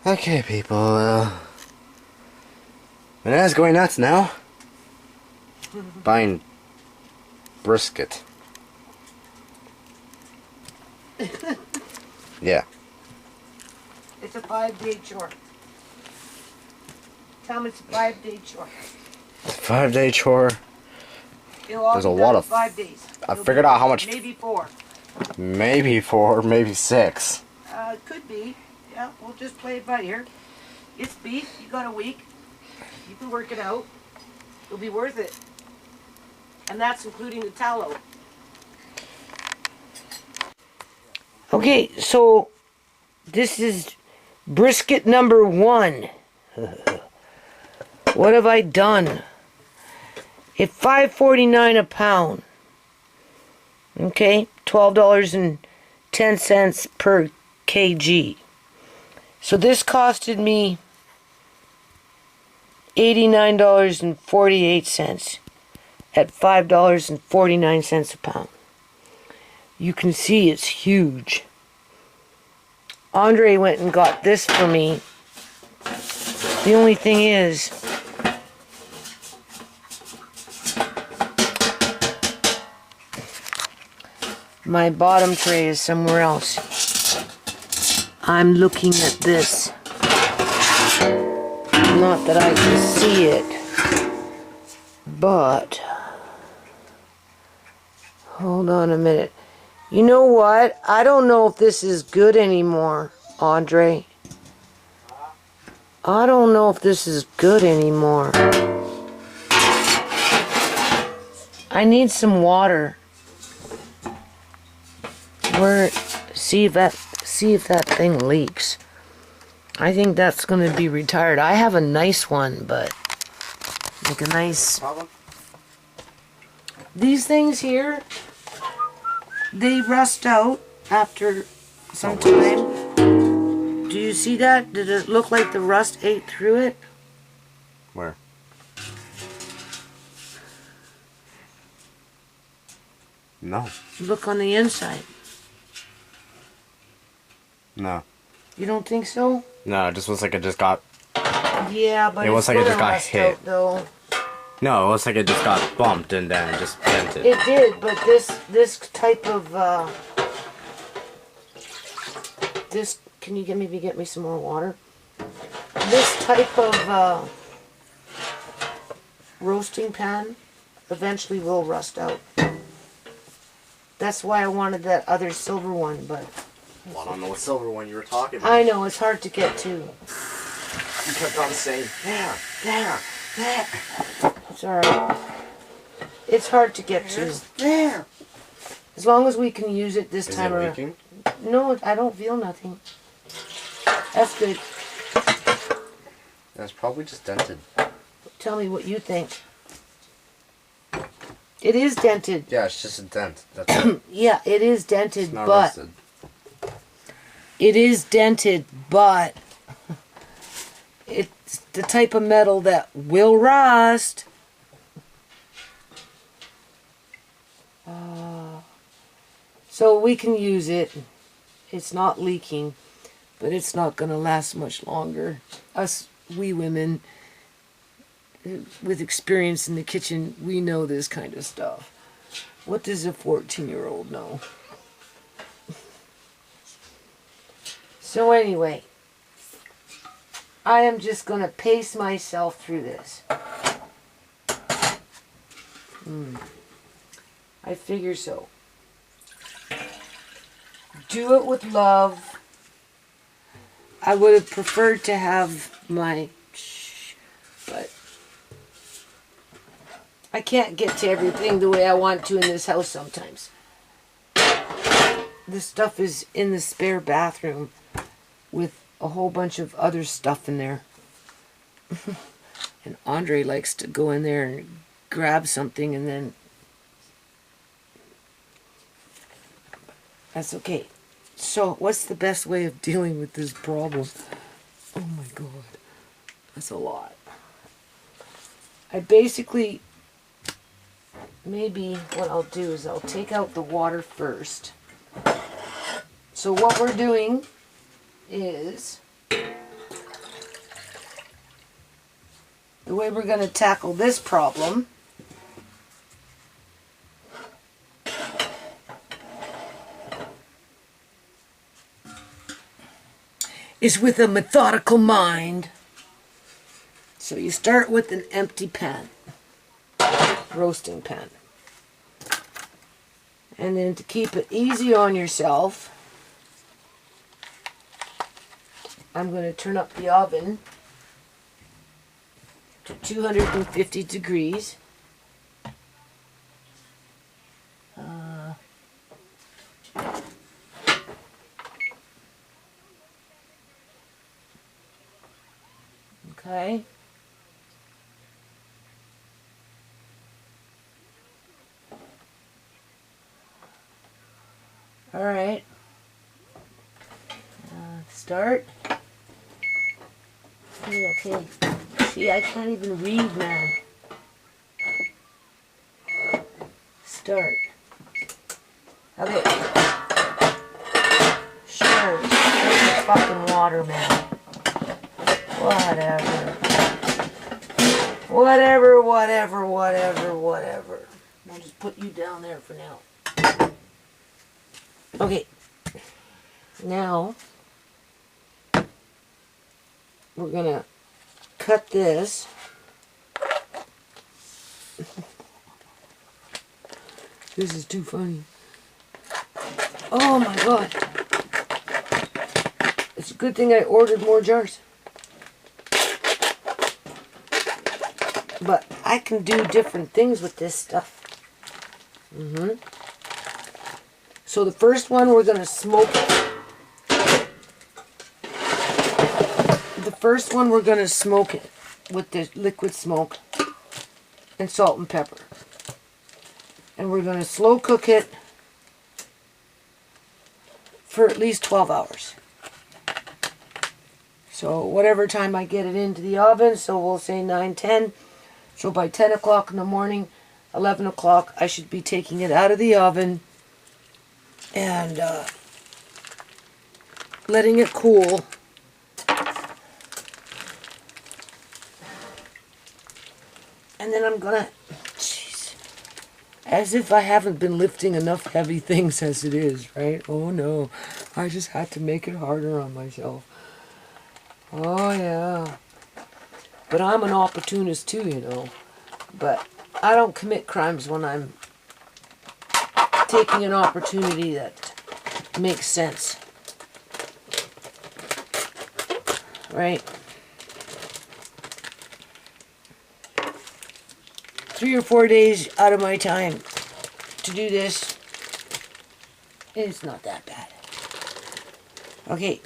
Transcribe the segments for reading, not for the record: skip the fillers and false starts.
Okay, people, Manana's going nuts now. Buying brisket. Yeah. It's a 5-day chore. Tell me it's a 5-day chore. It's a 5-day chore. There's a lot of 5 days. I figured out how much. Maybe 4. Maybe 4, maybe 6. It could be. Yeah, we'll just play it by ear. It's beef. You got a week. You can work it out. It'll be worth it. And that's including the tallow. Okay, so this is brisket number 1. What have I done? It's $5.49 a pound. Okay, $12.10 per kg. So this costed me $89.48 at $5.49 a pound. You can see it's huge. Andre went and got this for me. The only thing is, my bottom tray is somewhere else. I'm looking at this. Not that I can see it, but hold on a minute. You know what? I don't know if this is good anymore, Andre. I don't know if this is good anymore. I need some water. See if that thing leaks. I think that's going to be retired. I have a nice one, but like a nice. These things here, they rust out after some time. Do you see that? Did it look like the rust ate through it? Where? No. Look on the inside. No. You don't think so? No, it just looks like it just got. Yeah, but it looks like it just got hit. Out, though. No, it looks like it just got bumped and then just dented. It did, but this type of this. Can you maybe get me some more water? This type of roasting pan eventually will rust out. That's why I wanted that other silver one, but. Well, I don't know what silver one you were talking about. I know, it's hard to get to. You kept on saying, there. It's alright. It's hard to get to. There. As long as we can use it this time around. Leaking? No, I don't feel nothing. That's good. That's probably just dented. Tell me what you think. It is dented. Yeah, it's just a dent. That's it. Yeah, it is dented, It's not but rusted. it is dented, but it's the type of metal that will rust. So we can use it. It's not leaking, but it's not going to last much longer. Us, we women, with experience in the kitchen, we know this kind of stuff. What does a 14-year-old know? So anyway, I am just going to pace myself through this. I figure so. Do it with love. I would have preferred to have my but I can't get to everything the way I want to in this house sometimes. This stuff is in the spare bathroom with a whole bunch of other stuff in there. And Andre likes to go in there and grab something and then... That's okay. So, what's the best way of dealing with this problem? Oh my God. That's a lot. I basically... Maybe what I'll do is I'll take out the water first. So what we're doing is the way we're going to tackle this problem is with a methodical mind. So you start with an empty pan, roasting pan. And then to keep it easy on yourself, I'm going to turn up the oven to 250 degrees. Okay. All right. Start. Okay. See, I can't even read, man. Start. Okay. Sure. There's the fucking water, man. Whatever. I'll just put you down there for now. Okay. Now, we're going to cut this. This is too funny. Oh my God. It's a good thing I ordered more jars. But I can do different things with this stuff. So the first one we're going to smoke it. The first one we're going to smoke it with the liquid smoke and salt and pepper. And we're going to slow cook it for at least 12 hours. So whatever time I get it into the oven, so we'll say 9, 10. So by 10 o'clock in the morning, 11 o'clock, I should be taking it out of the oven and letting it cool. And then I'm gonna, jeez, as if I haven't been lifting enough heavy things as it is, right? Oh no, I just had to make it harder on myself. Oh yeah. But I'm an opportunist too, you know. But I don't commit crimes when I'm taking an opportunity that makes sense. Right? 3 or 4 days out of my time to do this. It's not that bad. Okay.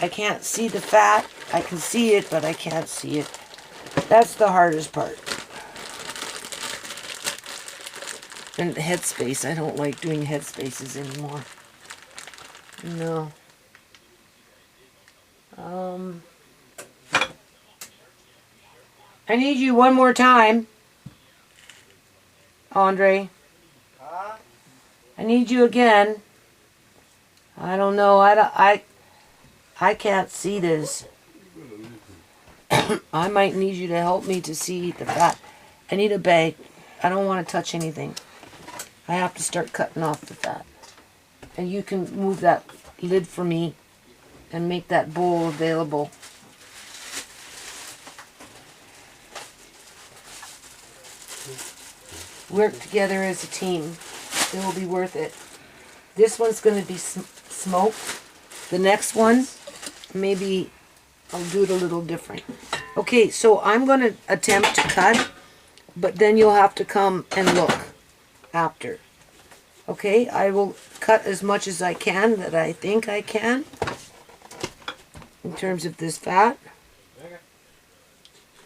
I can't see the fat. I can see it, but I can't see it. That's the hardest part. And the headspace. I don't like doing headspaces anymore. No. I need you one more time. Andre. I need you again. I don't know. I can't see this. I might need you to help me to see the fat. I need a bag. I don't want to touch anything. I have to start cutting off the fat. And you can move that lid for me and make that bowl available. Work together as a team. It will be worth it. This one's going to be smoked. The next one, maybe I'll do it a little different. Okay, so I'm going to attempt to cut, but then you'll have to come and look after. Okay, I will cut as much as I can that I think I can in terms of this fat.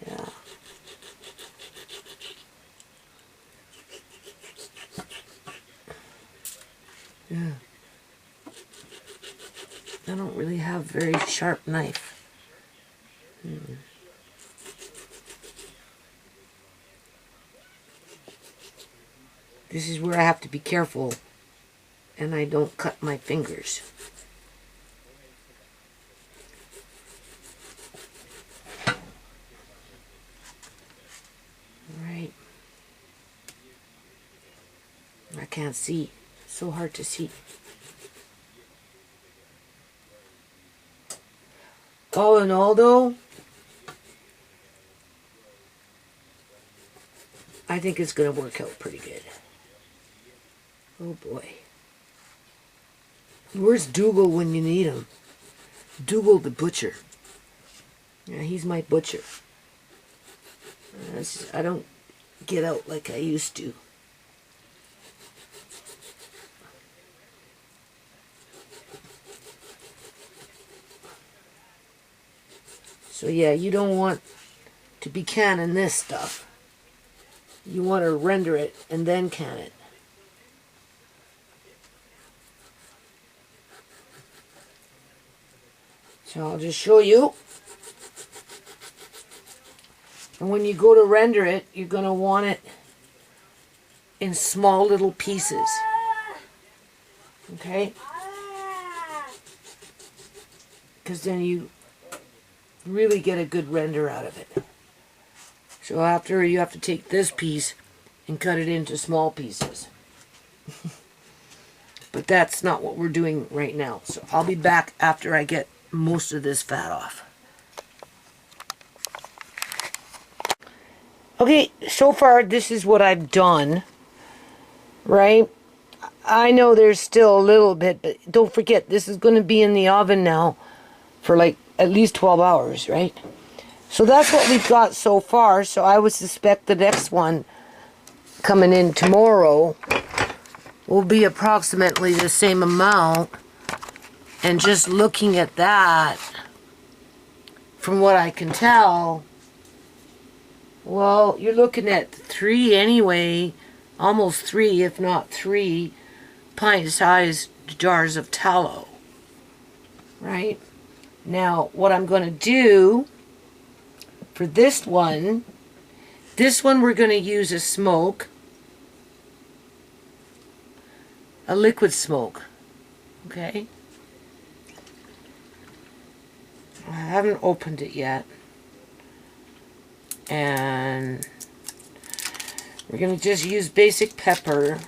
Yeah. Yeah. I don't really have a very sharp knife. This is where I have to be careful and I don't cut my fingers. can't see. It's so hard to see. All in all, though, I think it's going to work out pretty good. Oh, boy. Where's Dougal when you need him? Dougal the butcher. Yeah, he's my butcher. I don't get out like I used to. So yeah, you don't want to be canning this stuff. You want to render it and then can it. So I'll just show you. And when you go to render it, you're going to want it in small little pieces. Okay? Because then you really get a good render out of it. So after, you have to take this piece and cut it into small pieces. But that's not what we're doing right now. So I'll be back after I get most of this fat off. Okay, so far this is what I've done, right? I know there's still a little bit, but don't forget this is going to be in the oven now for like at least 12 hours, right? So that's what we've got so far. So I would suspect the next one coming in tomorrow will be approximately the same amount. And just looking at that, from what I can tell, well, you're looking at 3 anyway, almost 3, if not 3, pint-sized jars of tallow, right? Now, what I'm going to do for this one we're going to use a smoke, a liquid smoke, okay? I haven't opened it yet. And we're going to just use basic pepper.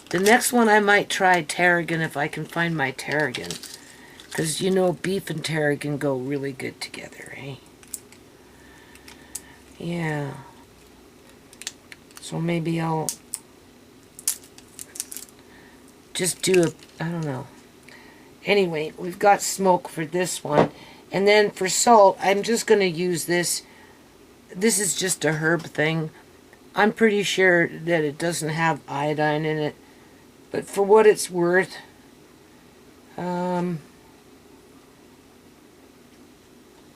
The next one I might try tarragon if I can find my tarragon. Because you know beef and tarragon go really good together, eh? Yeah. So maybe I'll just do I don't know. Anyway, we've got smoke for this one. And then for salt, I'm just going to use this. This is just a herb thing. I'm pretty sure that it doesn't have iodine in it. But for what it's worth,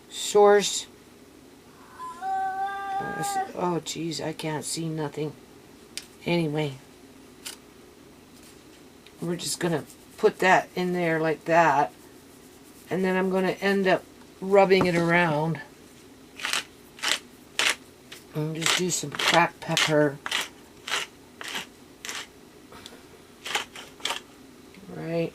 source. Oh, geez, I can't see nothing. Anyway, we're just going to put that in there like that. And then I'm going to end up rubbing it around. And just do some cracked pepper. Right.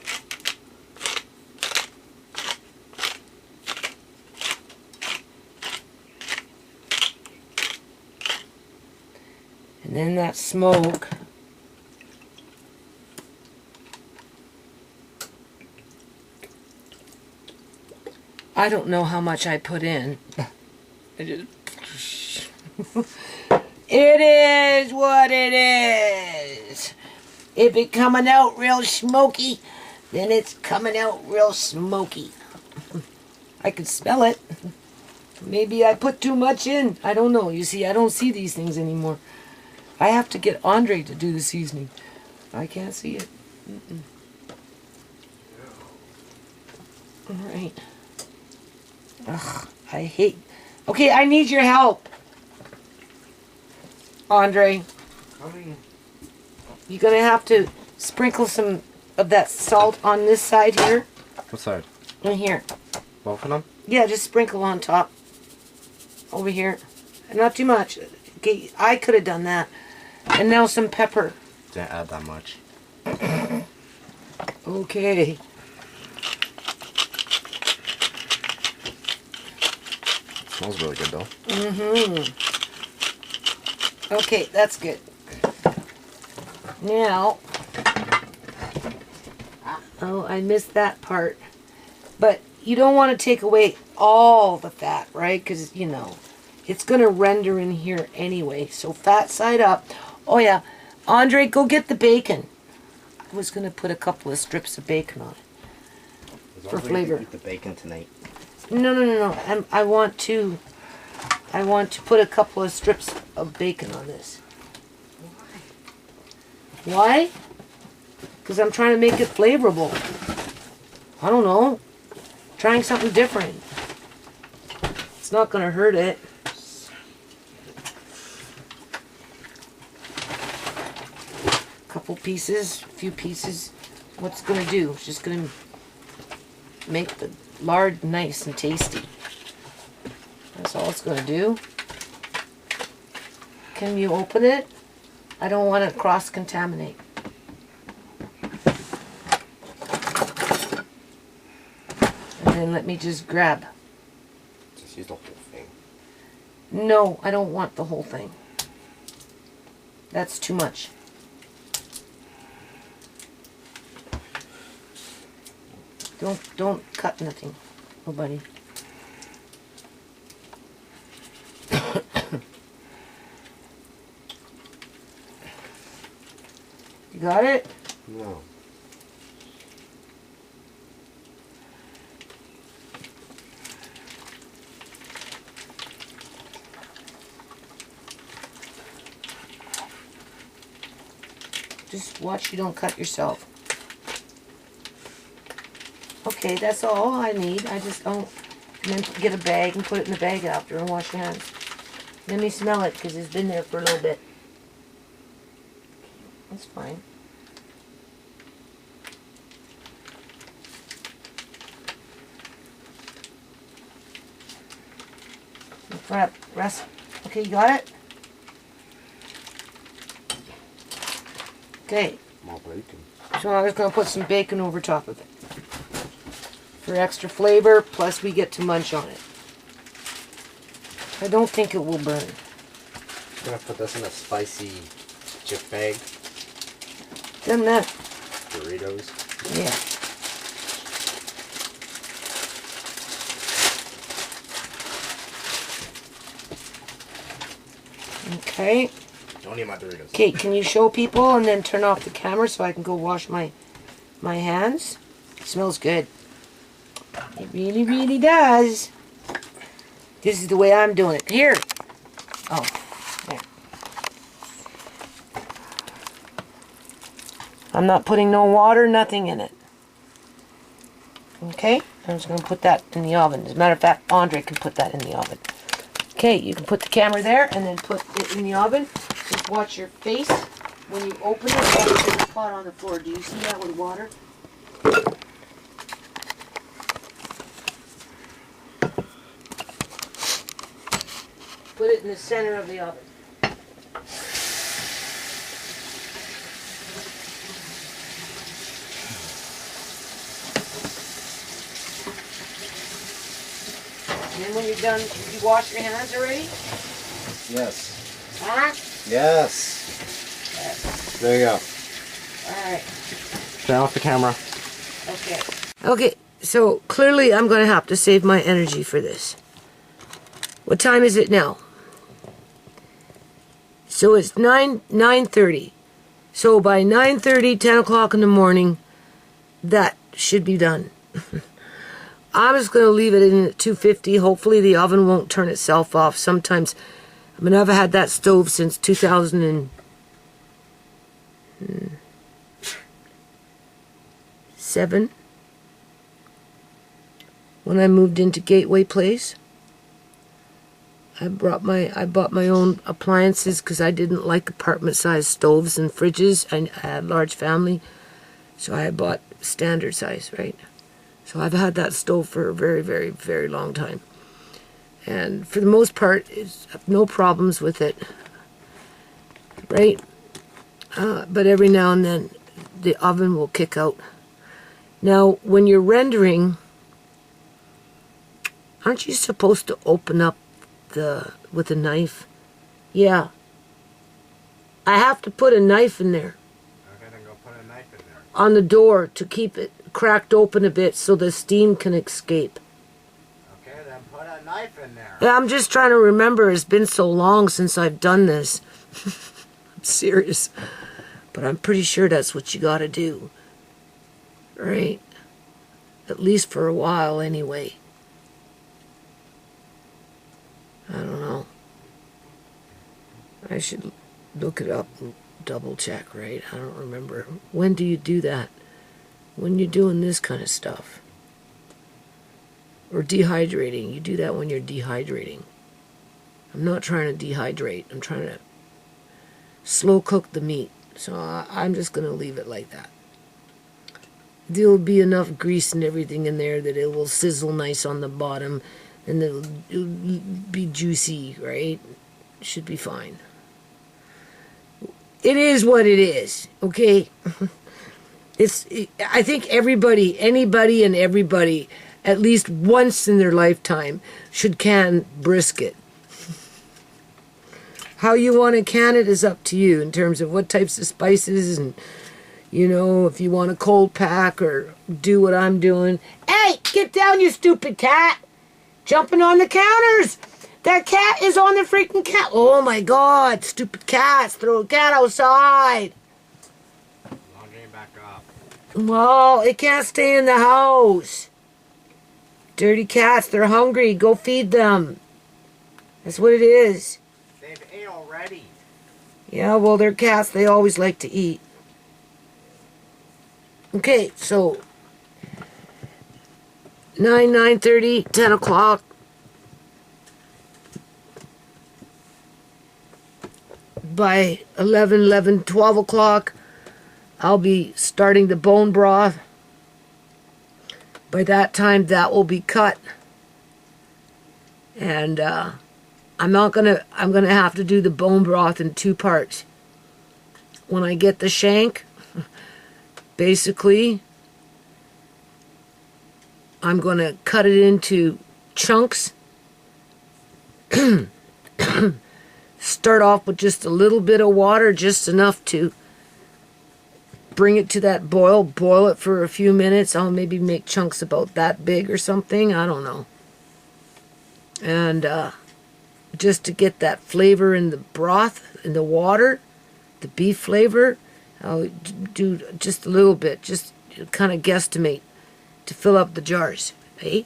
And then that smoke. I don't know how much I put in. It is what it is. If it's coming out real smoky, then it's coming out real smoky. I could smell it. Maybe I put too much in. I don't know. You see, I don't see these things anymore. I have to get Andre to do the seasoning. I can't see it. All right. Ugh, I hate... Okay, I need your help. Andre. You're going to have to sprinkle some of that salt on this side here. What side? In here. Both of them? Yeah, just sprinkle on top. Over here. Not too much. Okay, I could have done that. And now some pepper. Didn't add that much. Okay. Smells really good though. Okay, that's good. Now, oh, I missed that part. But you don't want to take away all the fat, right? Because, you know, it's going to render in here anyway. So fat side up. Oh, yeah. Andre, go get the bacon. I was going to put a couple of strips of bacon on it for flavor. Eat the bacon tonight. No. I want to put a couple of strips of bacon on this. Why? Because I'm trying to make it flavorful. I don't know. Trying something different. It's not going to hurt it. Couple pieces, a few pieces. What's it going to do? It's just going to make the lard nice and tasty. That's all it's going to do. Can you open it? I don't want to cross-contaminate. And then let me just grab. Just use the whole thing. No, I don't want the whole thing. That's too much. Don't cut nothing, nobody. You got it? No. Just watch you don't cut yourself. Okay, that's all I need. I just don't. And then get a bag and put it in the bag after and wash your hands. Let me smell it because it's been there for a little bit. That's fine. Rest. Okay, you got it? Okay. More bacon. So I'm just going to put some bacon over top of it. For extra flavor, plus we get to munch on it. I don't think it will burn. I'm gonna put this in a spicy chip bag. Done that. Doritos. Yeah. Okay. Don't eat my Doritos. Okay, can you show people and then turn off the camera so I can go wash my hands? It smells good. It really, really does. This is the way I'm doing it. Here. Oh, there. I'm not putting no water, nothing in it. Okay? I'm just going to put that in the oven. As a matter of fact, Andre can put that in the oven. Okay, you can put the camera there and then put it in the oven. Just watch your face. When you open it, there's a spot on the floor. Do you see that with water? Put it in the center of the oven. And then when you're done, you wash your hands already? Yes. Huh? Yes. There you go. Alright. Turn off the camera. Okay. Okay, so clearly I'm going to have to save my energy for this. What time is it now? So it's 9:30. So by 9:30, 10 o'clock in the morning, that should be done. I'm just going to leave it in at 250. Hopefully the oven won't turn itself off. Sometimes, I mean, I've had that stove since 2007. When I moved into Gateway Place. I bought my own appliances because I didn't like apartment-sized stoves and fridges. I had a large family, so I bought standard size, right? So I've had that stove for a very, very, very long time. And for the most part, I have no problems with it, right? But every now and then, the oven will kick out. Now, when you're rendering, aren't you supposed to open up with a knife? Yeah. I have to put a knife in there on the door to keep it cracked open a bit so the steam can escape. Okay, then put a knife in there. Yeah, I'm just trying to remember. It's been so long since I've done this. I'm serious. But I'm pretty sure that's what you gotta do. Right? At least for a while, anyway. I don't know. I should look it up and double check, right? I don't remember. When do you do that? When you're doing this kind of stuff. Or dehydrating. You do that when you're dehydrating. I'm not trying to dehydrate. I'm trying to slow cook the meat. So I'm just going to leave it like that. There'll be enough grease and everything in there that it will sizzle nice on the bottom. And it'll be juicy, right? Should be fine. It is what it is, okay? I think anybody and everybody, at least once in their lifetime, should can brisket. How you want to can it is up to you in terms of what types of spices and, you know, if you want a cold pack or do what I'm doing. Hey, get down, you stupid cat! Jumping on the counters! That cat is on the freaking cat. Oh my God, stupid cats. Throw a cat outside. I'll get back up. Well, it can't stay in the house. Dirty cats, they're hungry. Go feed them. That's what it is. They've ate already. Yeah, well, they're cats. They always like to eat. Okay, so 9:30, 10 o'clock. By 11, 12 o'clock, I'll be starting the bone broth. By that time, that will be cut. And I'm gonna have to do the bone broth in 2 parts. When I get the shank, basically, I'm gonna cut it into chunks. Start off with just a little bit of water, just enough to bring it to that boil. Boil it for a few minutes. I'll maybe make chunks about that big or something. I don't know. And just to get that flavor in the broth, in the water, the beef flavor, I'll do just a little bit, just kind of guesstimate to fill up the jars, eh?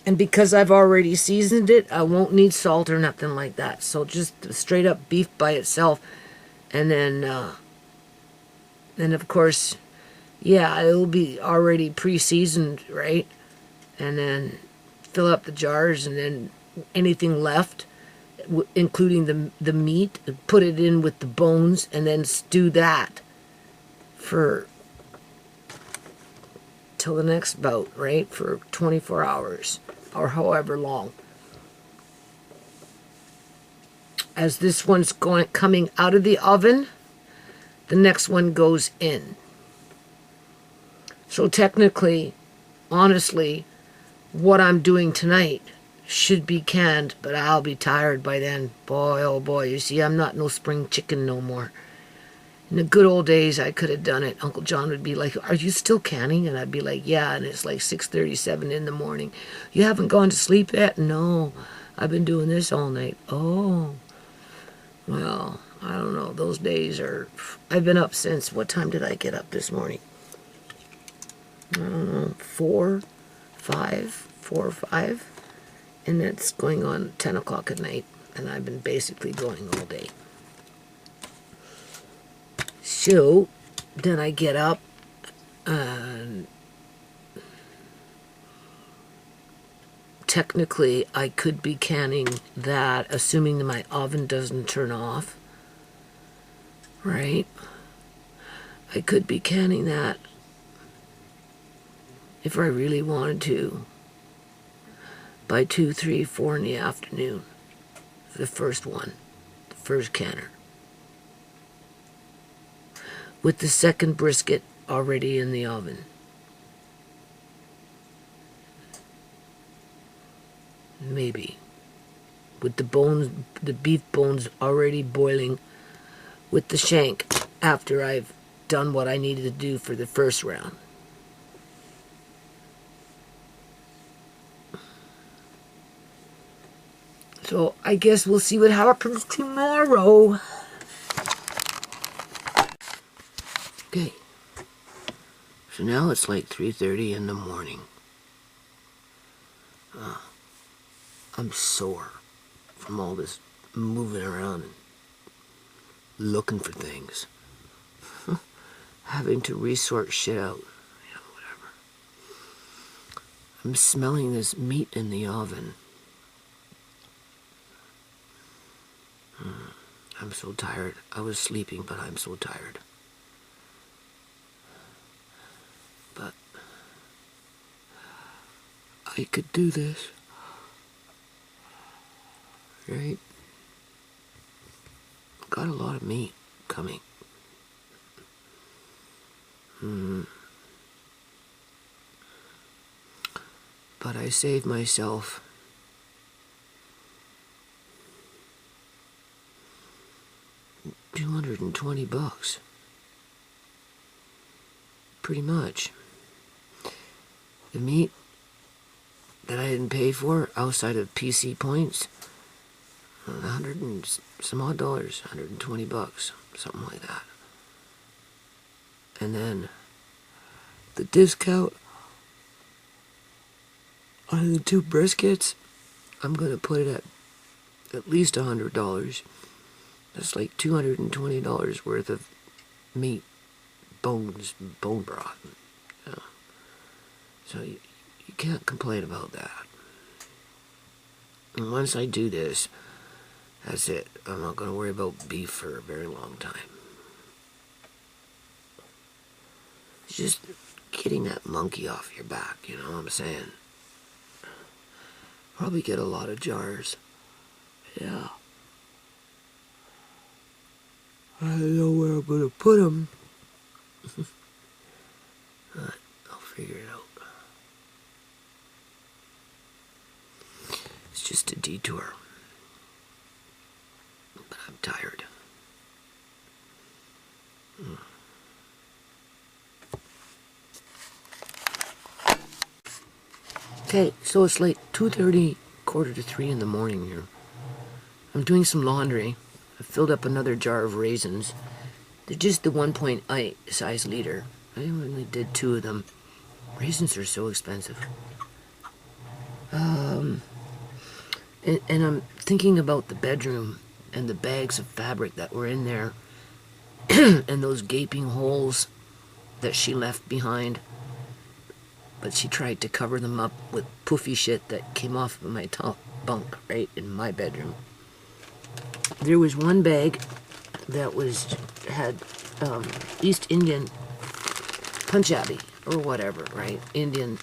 And because I've already seasoned it, I won't need salt or nothing like that. So just straight up beef by itself. And then of course, yeah, it'll be already pre-seasoned, right? And then fill up the jars, and then anything left, including the meat, put it in with the bones, and then stew that for till the next bout, right? For 24 hours. Or however long. As this one's coming out of the oven, the next one goes in. So technically, honestly, what I'm doing tonight should be canned, but I'll be tired by then. Boy, oh boy, you see, I'm not no spring chicken no more. In the good old days, I could have done it. Uncle John would be like, "Are you still canning?" And I'd be like, "Yeah." And it's like 6:37 in the morning. "You haven't gone to sleep yet?" "No, I've been doing this all night." "Oh, well, I don't know. Those days are... I've been up since... What time did I get up this morning? I don't know, 4 or 5. And that's going on 10 o'clock at night. And I've been basically going all day. So, then I get up and technically I could be canning that, assuming that my oven doesn't turn off, right? I could be canning that if I really wanted to by 2, 3, 4 in the afternoon. The first one, the first canner. With the second brisket already in the oven. Maybe. With the bones, the beef bones already boiling with the shank after I've done what I needed to do for the first round. So I guess we'll see what happens tomorrow. Okay. So now it's like 3:30 in the morning. I'm sore from all this moving around and looking for things. Having to resort shit out. Whatever. I'm smelling this meat in the oven. I'm so tired. I was sleeping, but I'm so tired. But I could do this. Right? Got a lot of meat coming. But I saved myself $220. Pretty much. The meat that I didn't pay for outside of PC points, $100 and some odd dollars, $120, something like that. And then the discount on the 2 briskets, I'm gonna put it at least $100. That's like $220 worth of meat, bones, bone broth. You know. So you can't complain about that. And once I do this, that's it. I'm not going to worry about beef for a very long time. It's just getting that monkey off your back, you know what I'm saying? Probably get a lot of jars. Yeah. I don't know where I'm going to put them. I'll figure it out. It's just a detour. But I'm tired. Okay, so it's like 2:30, 2:45 in the morning here. I'm doing some laundry. I filled up another jar of raisins. They're just the 1.8 size liter. I only did 2 of them. Raisins are so expensive. And I'm thinking about the bedroom and the bags of fabric that were in there and those gaping holes that she left behind. But she tried to cover them up with poofy shit that came off of my top bunk right in my bedroom. There was one bag that had East Indian Punjabi or whatever, right? Indian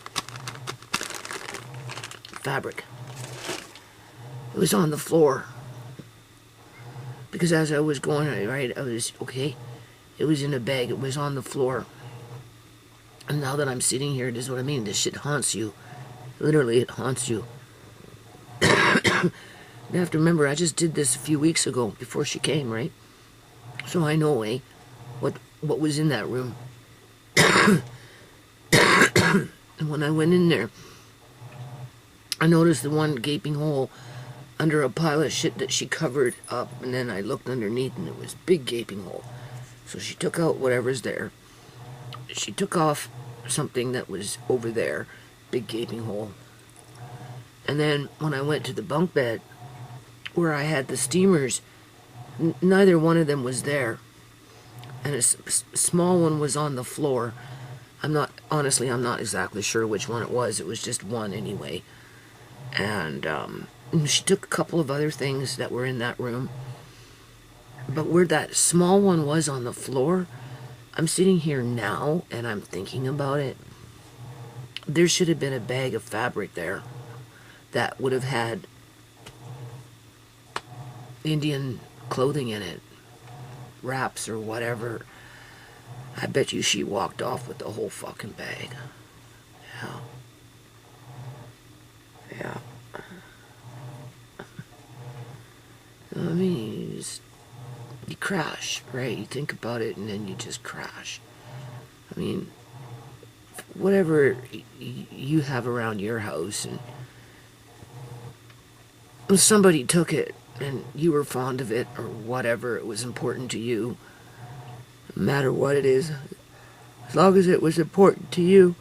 fabric. It was on the floor. Because as I was going, right, I was, okay, it was in a bag, it was on the floor. And now that I'm sitting here, this is what I mean, this shit haunts you. Literally, it haunts you. You have to remember, I just did this a few weeks ago, before she came, right? So I know, what was in that room. And when I went in there, I noticed the one gaping hole under a pile of shit that she covered up, and then I looked underneath, and it was a big gaping hole. So she took out whatever's there. She took off something that was over there, big gaping hole. And then when I went to the bunk bed, where I had the steamers, neither one of them was there. And a small one was on the floor. Honestly, I'm not exactly sure which one it was. It was just one anyway. And she took a couple of other things that were in that room. But where that small one was on the floor, I'm sitting here now and I'm thinking about it. There should have been a bag of fabric there that would have had Indian clothing in it, wraps or whatever. I bet you she walked off with the whole fucking bag. Yeah. Yeah. I mean, you crash, right? You think about it and then you just crash. I mean, whatever you have around your house, and if somebody took it and you were fond of it or whatever, it was important to you, no matter what it is, as long as it was important to you,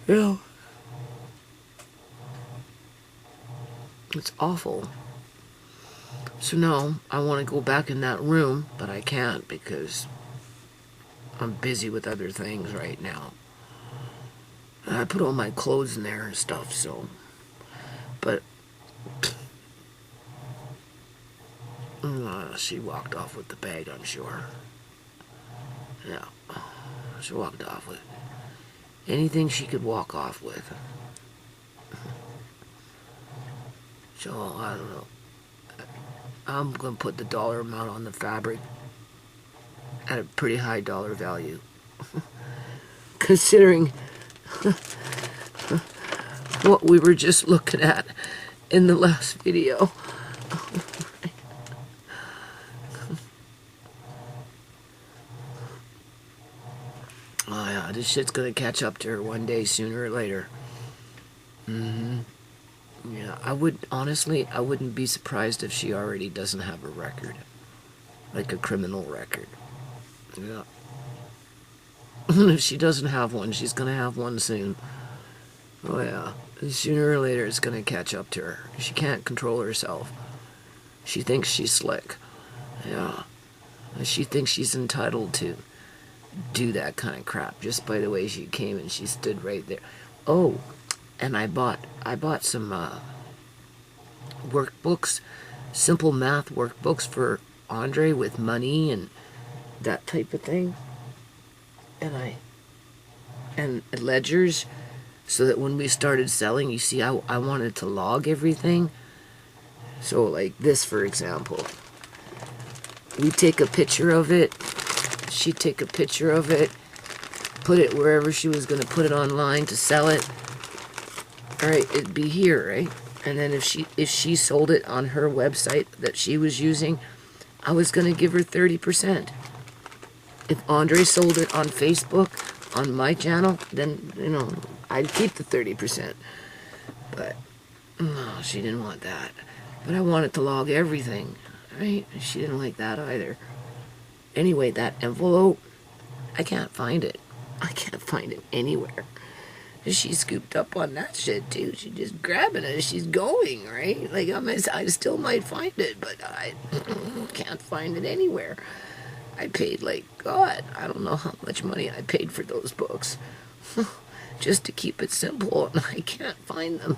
you know, it's awful. So no, I want to go back in that room, but I can't because I'm busy with other things right now. I put all my clothes in there and stuff, so. But she walked off with the bag, I'm sure. Yeah, she walked off with anything she could walk off with. So, I don't know. I'm going to put the dollar amount on the fabric at a pretty high dollar value. Considering what we were just looking at in the last video. Oh yeah, this shit's gonna catch up to her one day, sooner or later. Yeah, I wouldn't be surprised if she already doesn't have a record. Like a criminal record. Yeah. If she doesn't have one, she's gonna have one soon. Oh yeah. Sooner or later it's gonna catch up to her. She can't control herself. She thinks she's slick. Yeah. She thinks she's entitled to do that kind of crap just by the way she came and she stood right there. Oh, and I bought some workbooks, simple math workbooks for Andre with money and that type of thing. And ledgers, so that when we started selling, you see, I wanted to log everything. So like this, for example, we take a picture of it, she'd take a picture of it, put it wherever she was going to put it online to sell it. All right, it'd be here, right? And then if she sold it on her website that she was using, I was going to give her 30%. If Andre sold it on Facebook, on my channel, then, you know, I'd keep the 30%. But, no, she didn't want that. But I wanted to log everything, right? She didn't like that either. Anyway, that envelope, I can't find it. I can't find it anywhere. She scooped up on that shit, too. She's just grabbing it as she's going, right? Like, I still might find it, but I can't find it anywhere. I paid, like, God, I don't know how much money I paid for those books. Just to keep it simple, and I can't find them.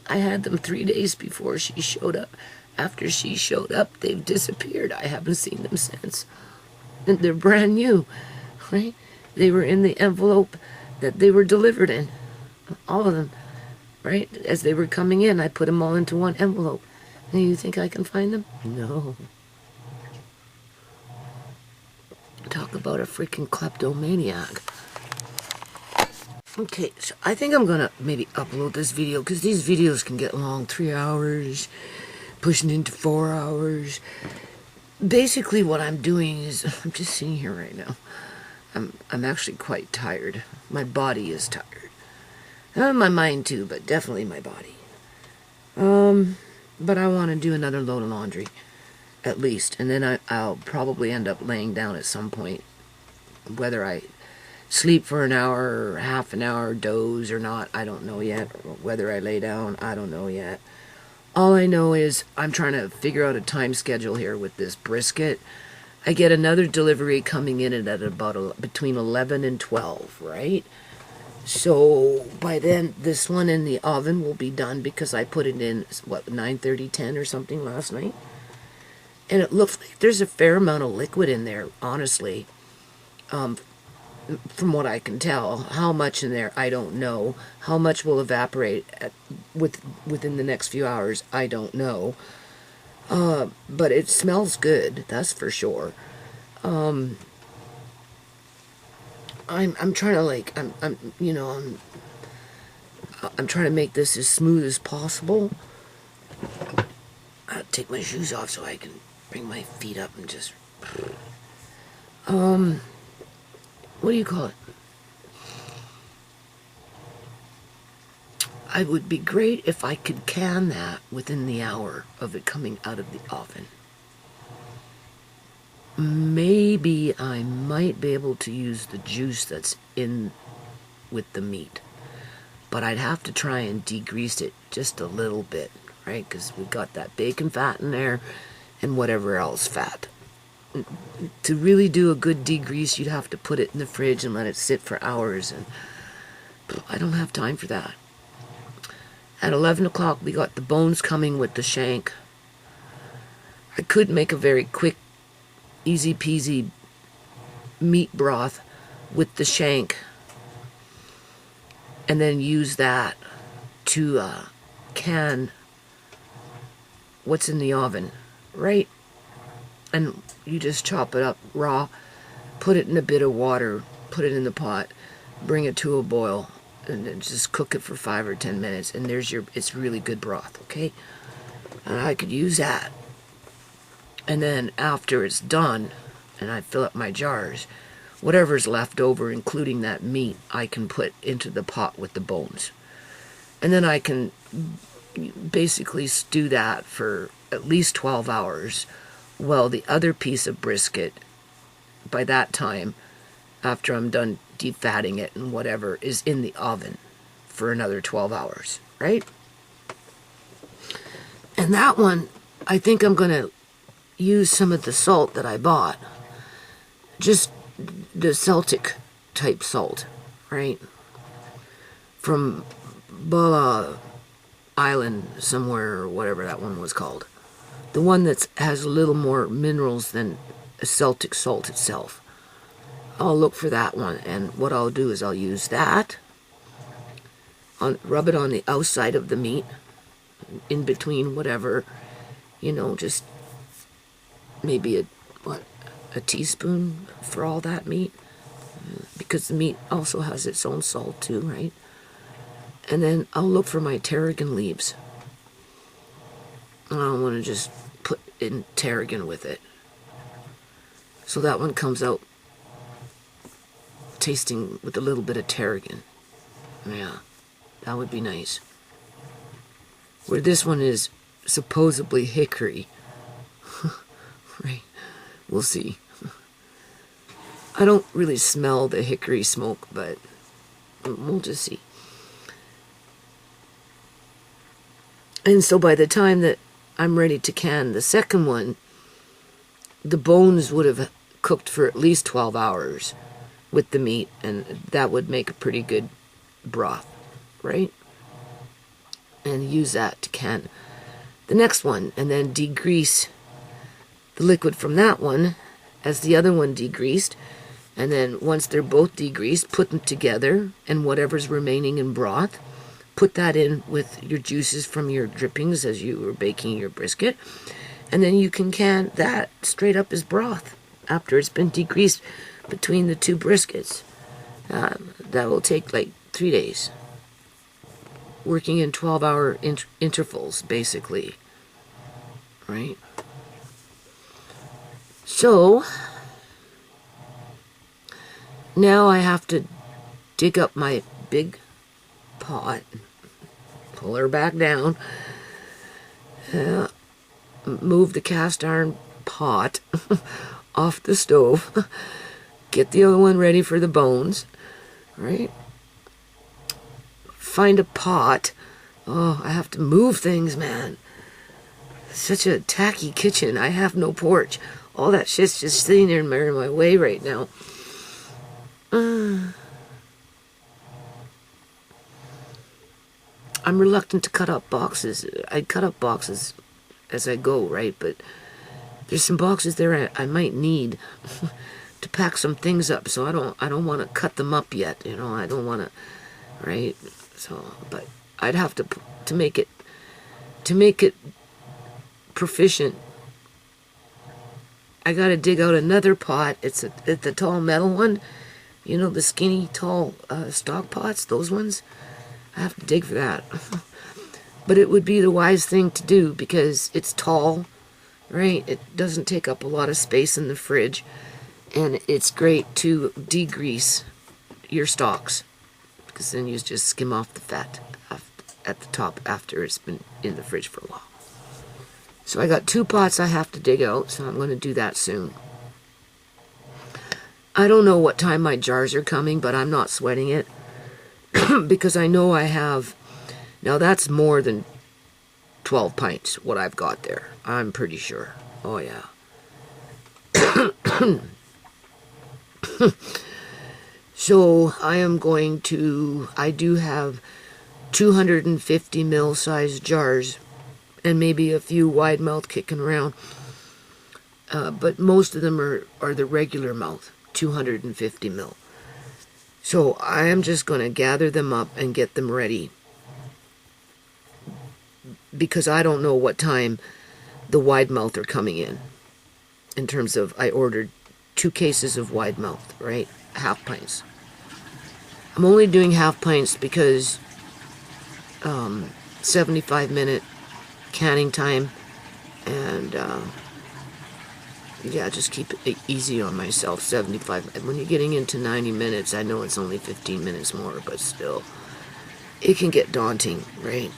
I had them 3 days before she showed up. After she showed up, they've disappeared. I haven't seen them since. And they're brand new, right? They were in the envelope that they were delivered in. All of them, right? As they were coming in, I put them all into one envelope. And you think I can find them? No. Talk about a freaking kleptomaniac. Okay, so I think I'm gonna maybe upload this video, because these videos can get long, 3 hours, pushing into 4 hours. Basically what I'm doing is, I'm just sitting here right now. I'm actually quite tired. My body is tired. My mind too, but definitely my body. But I want to do another load of laundry, at least, and then I'll probably end up laying down at some point, whether I sleep for an hour or half an hour, doze or not, I don't know yet. Whether I lay down, I don't know yet. All I know is I'm trying to figure out a time schedule here with this brisket. I get another delivery coming in at about between 11 and 12, right? So by then, this one in the oven will be done, because I put it in, what, 9:30, 10 or something last night? And it looks like there's a fair amount of liquid in there, honestly. From what I can tell. How much in there, I don't know. How much will evaporate within the next few hours, I don't know. But it smells good, that's for sure. I'm trying to, like, I'm trying to make this as smooth as possible. I'll take my shoes off so I can bring my feet up and just, what do you call it? It would be great if I could can that within the hour of it coming out of the oven. Maybe I might be able to use the juice that's in with the meat. But I'd have to try and degrease it just a little bit, right? Because we've got that bacon fat in there and whatever else fat. To really do a good degrease, you'd have to put it in the fridge and let it sit for hours. And I don't have time for that. At 11 o'clock, we got the bones coming with the shank. I could make a very quick, easy peasy meat broth with the shank and then use that to can what's in the oven, right? And you just chop it up raw, put it in a bit of water, put it in the pot, bring it to a boil, and then just cook it for 5 or 10 minutes, and it's really good broth, okay? And I could use that. And then after it's done, and I fill up my jars, whatever's left over, including that meat, I can put into the pot with the bones. And then I can basically stew that for at least 12 hours, while the other piece of brisket, by that time, after I'm done defatting it and whatever, is in the oven for another 12 hours, right? And that one, I think I'm going to use some of the salt that I bought. Just the Celtic type salt, right? From Bala Island somewhere, or whatever that one was called. The one that has a little more minerals than a Celtic salt itself. I'll look for that one, and what I'll do is I'll use that, rub it on the outside of the meat, in between whatever, just maybe a teaspoon for all that meat, because the meat also has its own salt too, right? And then I'll look for my tarragon leaves. I don't want to just put in tarragon with it. So that one comes out tasting with a little bit of tarragon. Yeah, that would be nice. Where this one is supposedly hickory. Right, we'll see. I don't really smell the hickory smoke, but we'll just see. And so by the time that I'm ready to can the second one, the bones would have cooked for at least 12 hours with the meat, and that would make a pretty good broth, right? And use that to can the next one, and then degrease the liquid from that one as the other one degreased, and then once they're both degreased, put them together, and whatever's remaining in broth, put that in with your juices from your drippings as you were baking your brisket, and then you can that straight up as broth after it's been degreased between the two briskets. That will take like 3 days, working in 12-hour intervals, basically, right? So now I have to dig up my big pot, pull her back down, move the cast iron pot off the stove, get the other one ready for the bones, right? Find a pot. Oh, I have to move things, man. Such a tacky kitchen. I have no porch. All that shit's just sitting there in my way right now. I'm reluctant to cut up boxes. I cut up boxes as I go, right? But there's some boxes there I might need to pack some things up, so I don't want to cut them up yet. I don't want to, right? So, but I'd have to make it proficient. I gotta dig out another pot. It's the tall metal one, the skinny tall stock pots. Those ones. I have to dig for that. But it would be the wise thing to do because it's tall, right? It doesn't take up a lot of space in the fridge, and it's great to degrease your stocks, because then you just skim off the fat at the top after it's been in the fridge for a while. So I got 2 pots I have to dig out, so I'm going to do that soon. I don't know what time my jars are coming, but I'm not sweating it because I know I have, now that's more than 12 pints, what I've got there. I'm pretty sure. Oh, yeah. So I do have 250 ml size jars and maybe a few wide mouth kicking around. But most of them are the regular mouth, 250 ml. So I am just going to gather them up and get them ready, because I don't know what time the wide mouth are coming in terms of, I ordered 2 cases of wide mouth, right? Half pints. I'm only doing half pints because 75-minute canning time, and yeah, just keep it easy on myself. 75. When you're getting into 90 minutes, I know it's only 15 minutes more, but still, it can get daunting, right?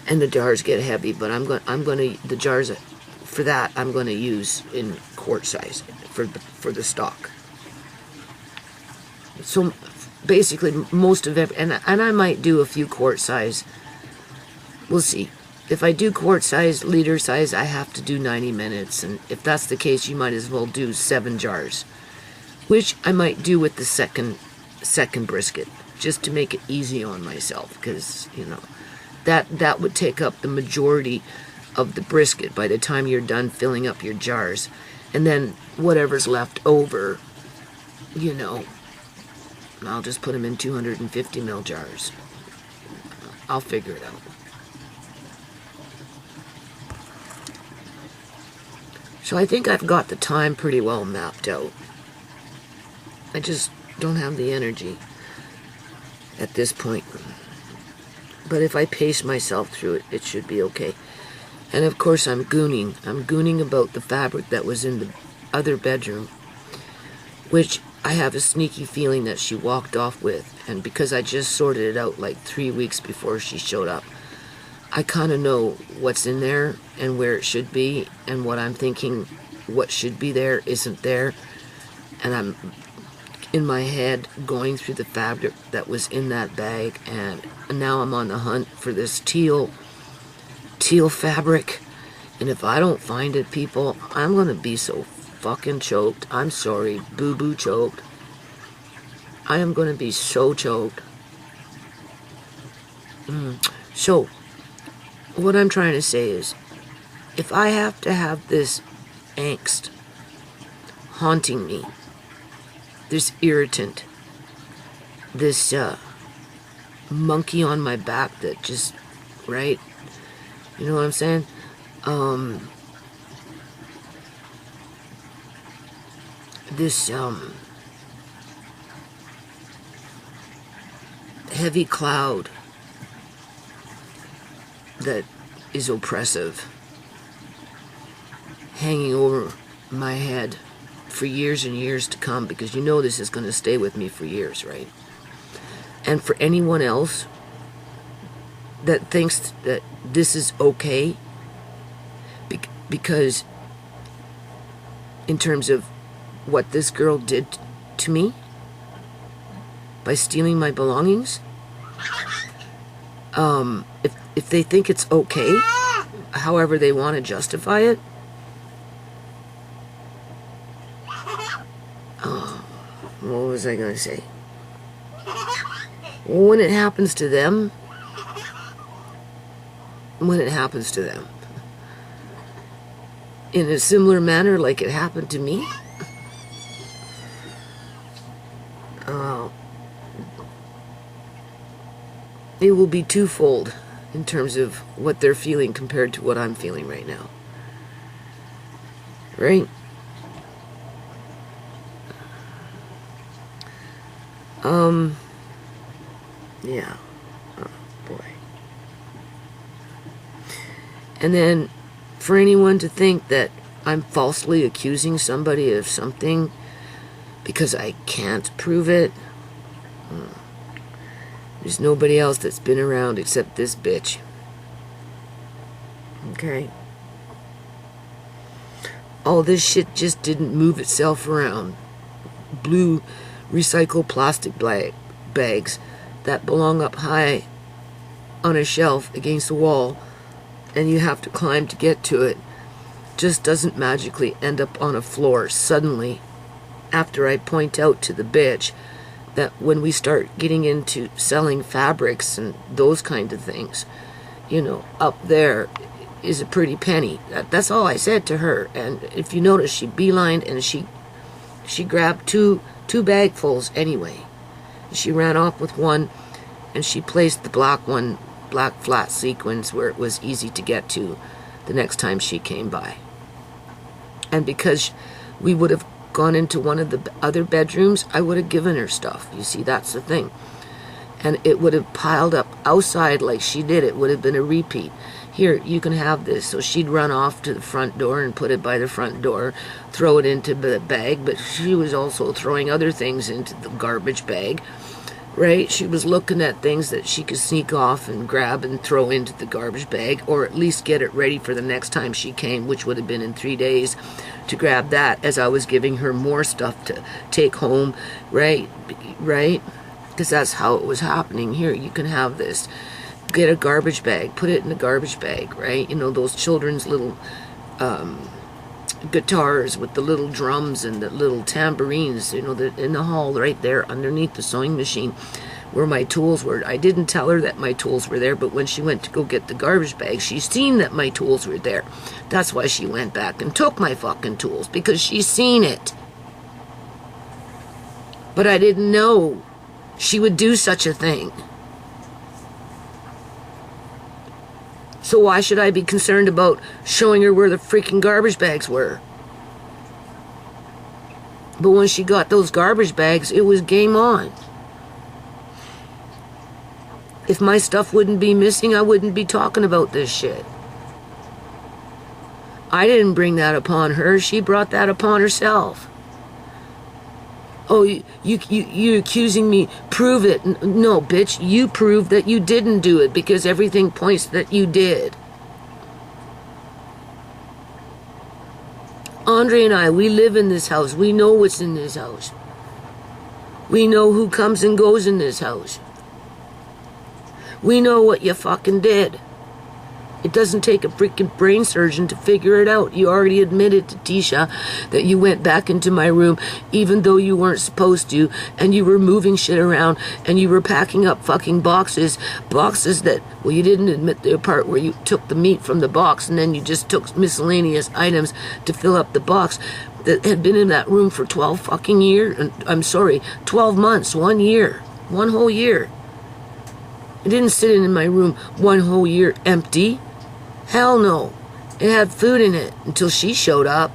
And the jars get heavy, but the jars for that I'm going to use in quart size for the stock. So basically, most of it, and I might do a few quart size. We'll see. If I do quart size, liter size, I have to do 90 minutes. And if that's the case, you might as well do 7 jars, which I might do with the second brisket, just to make it easy on myself, because, you know, that would take up the majority of the brisket by the time you're done filling up your jars. And then whatever's left over, you know, I'll just put them in 250 ml jars. I'll figure it out. So I think I've got the time pretty well mapped out. I just don't have the energy at this point. But if I pace myself through it, it should be okay. And of course I'm gooning. I'm gooning about the fabric that was in the other bedroom, which I have a sneaky feeling that she walked off with. And because I just sorted it out like 3 weeks before she showed up, I kind of know what's in there and where it should be, and what I'm thinking what should be there isn't there. And I'm in my head going through the fabric that was in that bag, and now I'm on the hunt for this teal fabric. And if I don't find it, people, I'm gonna be so fucking choked. I'm sorry, boo-boo choked. I am gonna be so choked. So what I'm trying to say is, if I have to have this angst haunting me, this irritant, this monkey on my back that just, right? You know what I'm saying? This heavy cloud that is oppressive, hanging over my head for years and years to come, because you know this is going to stay with me for years, right? And for anyone else that thinks that this is okay, because in terms of what this girl did to me by stealing my belongings, if they think it's okay, however they want to justify it, what was I going to say? When it happens to them, in a similar manner like it happened to me, it will be twofold in terms of what they're feeling compared to what I'm feeling right now. Right? Yeah. Oh, boy. And then for anyone to think that I'm falsely accusing somebody of something because I can't prove it. There's nobody else that's been around except this bitch. Okay? All this shit just didn't move itself around. Blue recycled plastic bags that belong up high on a shelf against the wall, and you have to climb to get to it, just doesn't magically end up on a floor suddenly after I point out to the bitch that when we start getting into selling fabrics and those kind of things, you know, up there is a pretty penny. That's all I said to her. And if you notice, she beelined and she grabbed two bagfuls anyway. She ran off with one, and she placed the black flat sequins where it was easy to get to the next time she came by. And because we would have gone into one of the other bedrooms, I would have given her stuff. You see, that's the thing. And it would have piled up outside like she did. It would have been a repeat. Here, you can have this. So she'd run off to the front door and put it by the front door, throw it into the bag, but she was also throwing other things into the garbage bag, right? She was looking at things that she could sneak off and grab and throw into the garbage bag, or at least get it ready for the next time she came, which would have been in 3 days, to grab that as I was giving her more stuff to take home, right? Because that's how it was happening. Here, you can have this. Get a garbage bag, put it in the garbage bag, right? You know, those children's little guitars with the little drums and the little tambourines, you know, in the hall right there underneath the sewing machine where my tools were. I didn't tell her that my tools were there, but when she went to go get the garbage bag, she seen that my tools were there. That's why she went back and took my fucking tools, because she seen it. But I didn't know she would do such a thing. So why should I be concerned about showing her where the freaking garbage bags were? But when she got those garbage bags, it was game on. If my stuff wouldn't be missing, I wouldn't be talking about this shit. I didn't bring that upon her. She brought that upon herself. Oh, you're accusing me. Prove it. No, bitch, you prove that you didn't do it, because everything points that you did. Andre and I, we live in this house. We know what's in this house. We know who comes and goes in this house. We know what you fucking did. It doesn't take a freaking brain surgeon to figure it out. You already admitted to Tisha that you went back into my room even though you weren't supposed to, and you were moving shit around, and you were packing up fucking boxes that, well, you didn't admit the part where you took the meat from the box and then you just took miscellaneous items to fill up the box that had been in that room for 12 fucking years. I'm sorry, 12 months, 1 year, 1 whole year. It didn't sit in my room 1 whole year empty. Hell no. It had food in it until she showed up.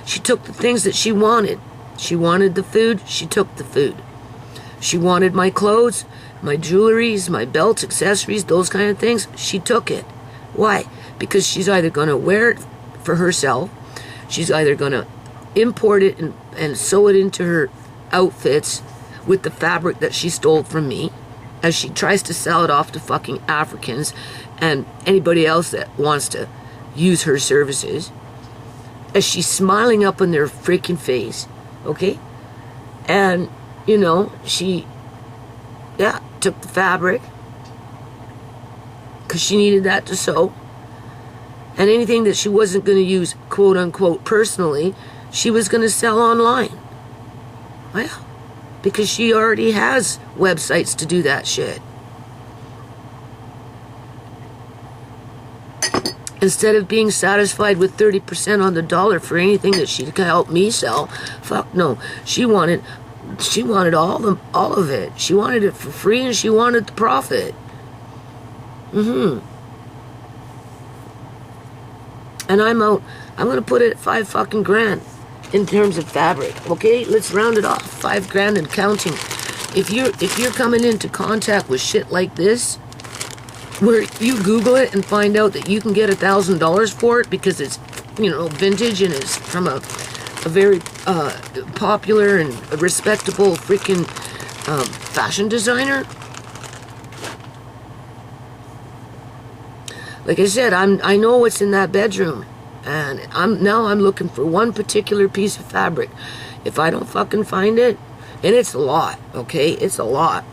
She took the things that she wanted. She wanted the food, she took the food. She wanted my clothes, my jewelries, my belts, accessories, those kind of things. She took it. Why? Because she's either going to wear it for herself, she's either going to import it and sew it into her outfits with the fabric that she stole from me, as she tries to sell it off to fucking Africans and anybody else that wants to use her services, as she's smiling up in their freaking face, okay? And, you know, she, took the fabric because she needed that to sew. And anything that she wasn't going to use, quote unquote, personally, she was going to sell online. Well, because she already has websites to do that shit. Instead of being satisfied with 30% on the dollar for anything that she could help me sell, fuck no. She wanted all of it. She wanted it for free, and she wanted the profit. And I'm out. I'm gonna put it at $5 fucking grand. In terms of fabric, okay? Let's round it off. $5 grand and counting. If you're coming into contact with shit like this, where you Google it and find out that you can get $1,000 for it because it's, vintage and it's from a very popular and respectable freaking fashion designer. Like I said, I know what's in that bedroom, and I'm looking for one particular piece of fabric. If I don't fucking find it, and it's a lot, okay? It's a lot.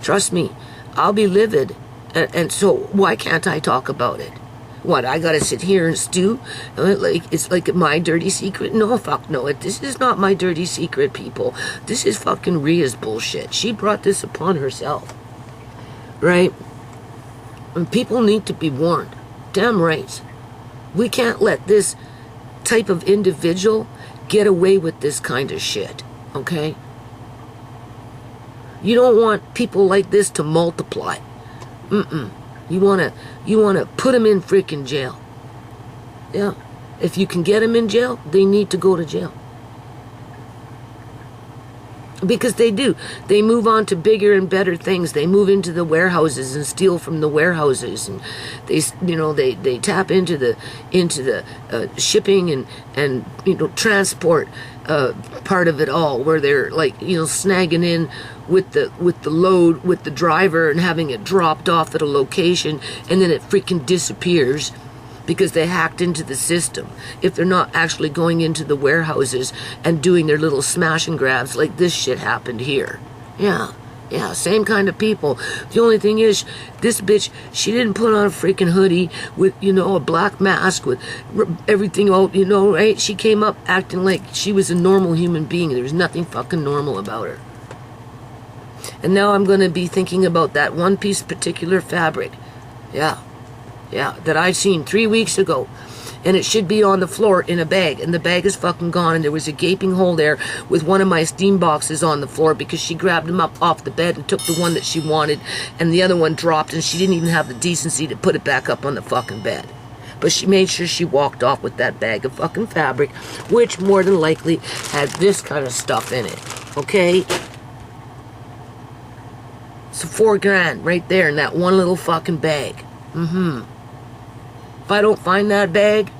Trust me, I'll be livid. And so why can't I talk about it? What, I gotta sit here and stew? It's like my dirty secret? No, fuck no. This is not my dirty secret, people. This is fucking Rhea's bullshit. She brought this upon herself. Right? And people need to be warned. Damn right. We can't let this type of individual get away with this kind of shit. Okay? You don't want people like this to multiply. You wanna put them in freaking jail. Yeah. If you can get them in jail, they need to go to jail. Because they do. They move on to bigger and better things. They move into the warehouses and steal from the warehouses, and they tap into the shipping and transport part of it all, where they're snagging in with the load with the driver and having it dropped off at a location, and then it freaking disappears because they hacked into the system. If they're not actually going into the warehouses and doing their little smash and grabs like this shit happened here. Yeah, same kind of people. The only thing is, this bitch, she didn't put on a freaking hoodie with, a black mask with everything out, right? She came up acting like she was a normal human being. There was nothing fucking normal about her. And now I'm going to be thinking about that one piece of particular fabric. Yeah, that I seen 3 weeks ago. And it should be on the floor in a bag. And the bag is fucking gone. And there was a gaping hole there with one of my steam boxes on the floor because she grabbed them up off the bed and took the one that she wanted. And the other one dropped, and she didn't even have the decency to put it back up on the fucking bed. But she made sure she walked off with that bag of fucking fabric, which more than likely had this kind of stuff in it. Okay? So $4,000 right there in that one little fucking bag. If I don't find that bag,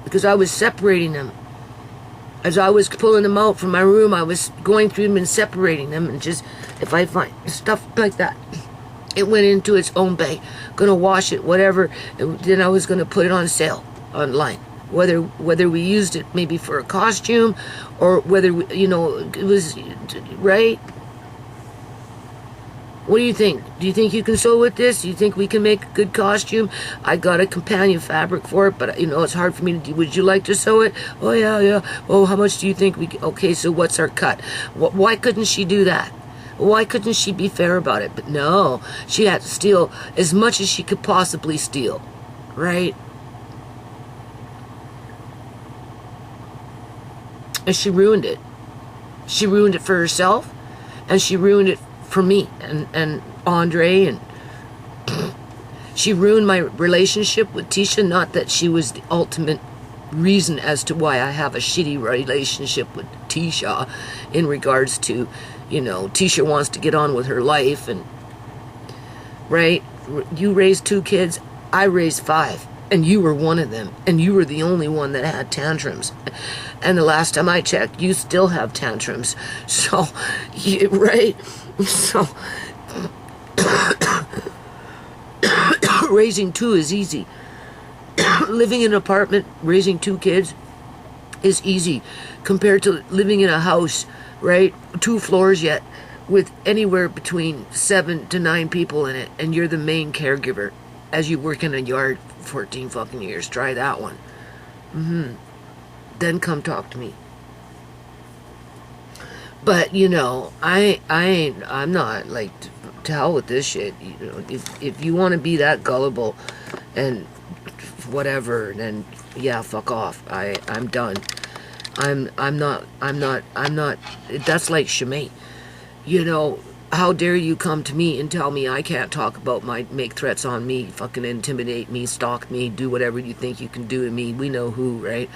because I was separating them. As I was pulling them out from my room, I was going through them and separating them, and just, if I find stuff like that, it went into its own bag. Gonna wash it, whatever, and then I was gonna put it on sale online. Whether we used it maybe for a costume, or whether, it was, right? What do you think? Do you think you can sew with this? Do you think we can make a good costume? I got a companion fabric for it, but it's hard for me to do. Would you like to sew it? Oh, yeah. Oh, how much do you think okay, so what's our cut? Why couldn't she do that? Why couldn't she be fair about it? But no, she had to steal as much as she could possibly steal, right? And she ruined it. She ruined it for herself, and she ruined it for me and Andre, and she ruined my relationship with Tisha. Not that she was the ultimate reason as to why I have a shitty relationship with Tisha in regards to, Tisha wants to get on with her life, and right, you raised 2 kids, I raised 5, and you were one of them, and you were the only one that had tantrums. And the last time I checked, you still have tantrums. So, right? So, raising 2 is easy. Living in an apartment, raising 2 kids is easy compared to living in a house, right? 2 floors yet, with anywhere between 7 to 9 people in it, and you're the main caregiver as you work in a yard 14 fucking years. Try that one. Then come talk to me. But I'm not like, to hell with this shit. If you want to be that gullible and whatever, then yeah, fuck off. I'm done. I'm not. That's like ShaMay. How dare you come to me and tell me I can't talk about make threats on me, fucking intimidate me, stalk me, do whatever you think you can do to me. We know who, right?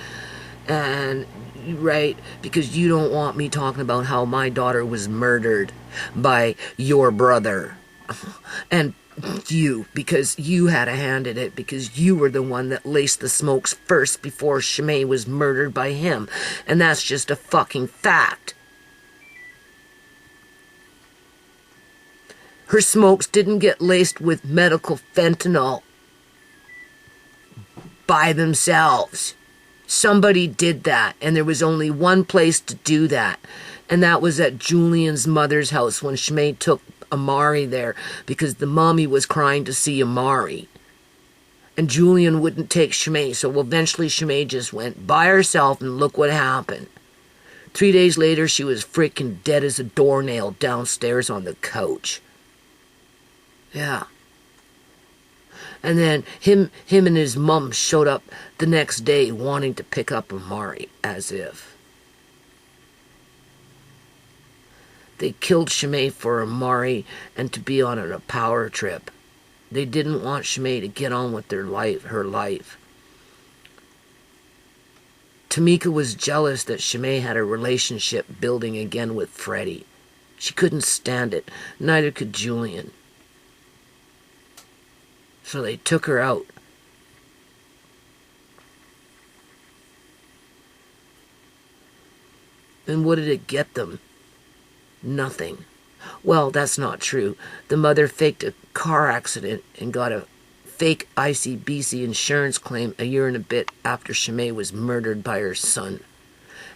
And right, because you don't want me talking about how my daughter was murdered by your brother. And you, because you had a hand in it, because you were the one that laced the smokes first before ShaMay was murdered by him. And that's just a fucking fact. Her smokes didn't get laced with medical fentanyl by themselves. Somebody did that, and there was only one place to do that, and that was at Julian's mother's house when ShaMay took Amari there, because the mommy was crying to see Amari. And Julian wouldn't take ShaMay, so eventually ShaMay just went by herself, and look what happened. 3 days later, she was freaking dead as a doornail downstairs on the couch. Yeah. And then him and his mom showed up the next day wanting to pick up Amari, as if. They killed ShaMay for Amari and to be on a power trip. They didn't want ShaMay to get on with her life. Tamika was jealous that ShaMay had a relationship building again with Freddie. She couldn't stand it. Neither could Julian. So they took her out. And what did it get them? Nothing. Well, that's not true. The mother faked a car accident and got a fake ICBC insurance claim a year and a bit after ShaMay was murdered by her son.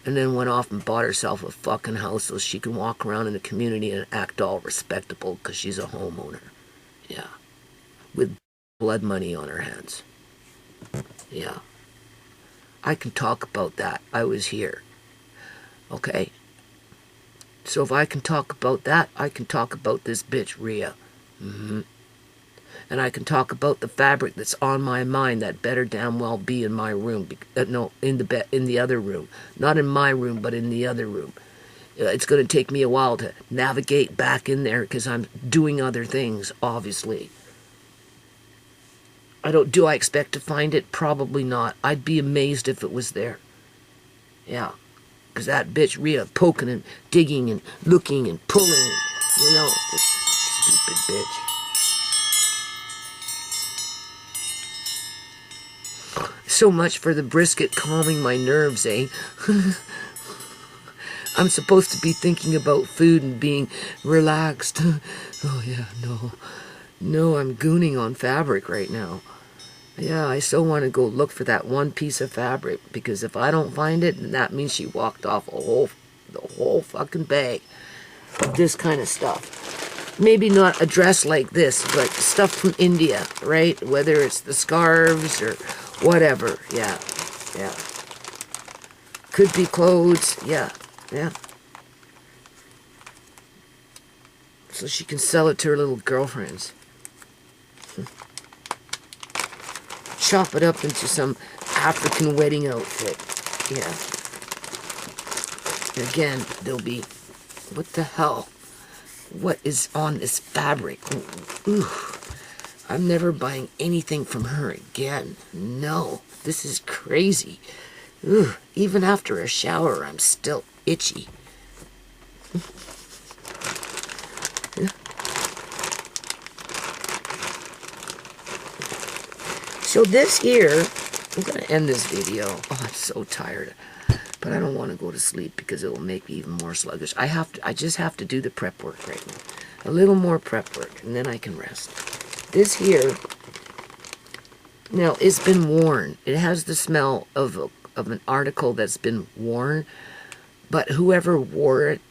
And then went off and bought herself a fucking house so she can walk around in the community and act all respectable because she's a homeowner. Yeah. With blood money on her hands. Yeah. I can talk about that. I was here. Okay? So if I can talk about that, I can talk about this bitch, Rhea. And I can talk about the fabric that's on my mind that better damn well be in my room. No, in the other room. Not in my room, but in the other room. It's going to take me a while to navigate back in there because I'm doing other things, obviously. Do I expect to find it? Probably not. I'd be amazed if it was there. Yeah. Because that bitch Rhea poking and digging and looking and pulling, you know, this stupid bitch. So much for the brisket calming my nerves, eh? I'm supposed to be thinking about food and being relaxed. Oh yeah, no. No, I'm gooning on fabric right now. Yeah, I so want to go look for that one piece of fabric, because if I don't find it, then that means she walked off the whole fucking bag of this kind of stuff. Maybe not a dress like this, but stuff from India, right? Whether it's the scarves or whatever. Yeah, yeah. Could be clothes. Yeah, yeah. So she can sell it to her little girlfriends. Chop it up into some African wedding outfit. Yeah. And again, there'll be, what the hell? What is on this fabric? Ooh. I'm never buying anything from her again. No, this is crazy. Ooh. Even after a shower, I'm still itchy. So this here, I'm going to end this video. Oh, I'm so tired. But I don't want to go to sleep because it will make me even more sluggish. I just have to do the prep work right now. A little more prep work, and then I can rest. This here, now, it's been worn. It has the smell of an article that's been worn, but whoever wore it